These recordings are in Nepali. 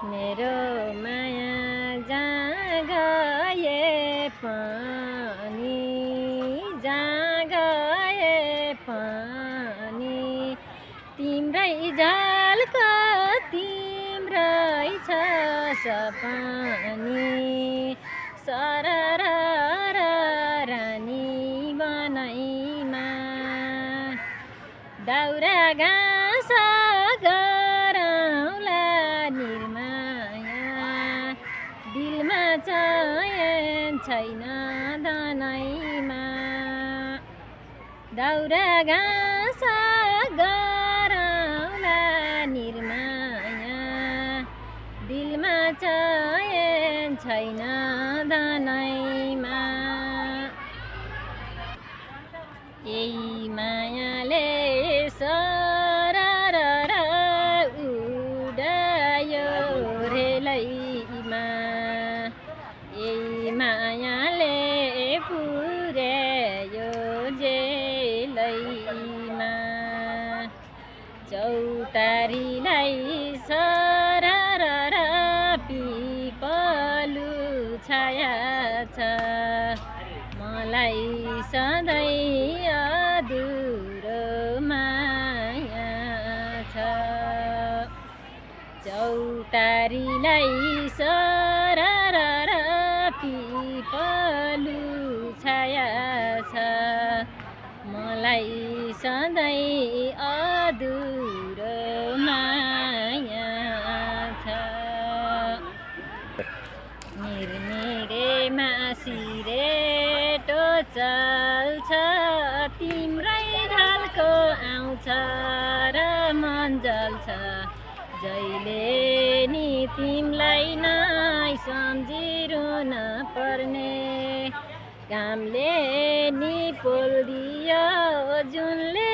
मेरो माया जहाँ गए पनि जहाँ गए पनि तिम्रै झल्को तिम्रै छ सपनी सरर रानी बनैमा दाउरा घाँस गरौँला निर्माया दिलमा चयन छैन दनैमा दाउरा घाँस गरौँला निर्माया दिलमा चयन छैन दनैमा यही मायाले सरर उडायो रेलैमा यही मायाले पुर्यायो जेलैमा चौतारीलाई सरर पिपलु छाया छ मलाई सधैँ अधुरो माया छ चौतारीलाई सरर पिपलु छाया छ मलाई सधैँ अधुरो माया छ मिरमिरे मासिरेटो चल्छ तिम्रै ढल्को आउँछ र मन जल्छ जहिले नि तिमीलाई नै सम्झिरहन पर्ने घामले नि पोल्दियो जुनले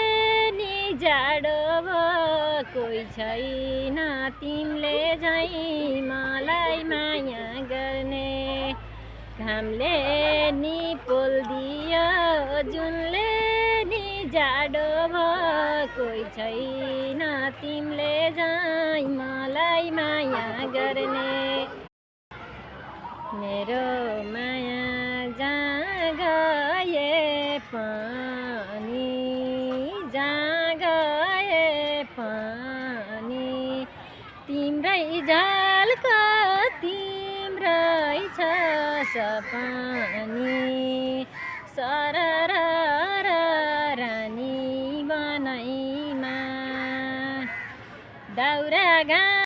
नि जाडो भयो कोही छैन तिमीले झैँ मलाई माया गर्ने घामले नि पोल्दियो जुनले नि जाडो भयो कोही छैन तिमीले झैँ मलाई माया गर्ने मेरो माया जहाँ गए पनि जहाँ गए पनि तिम्रै झल्को तिम्रै छ सपनी सरर रानी बनैमा दाउरा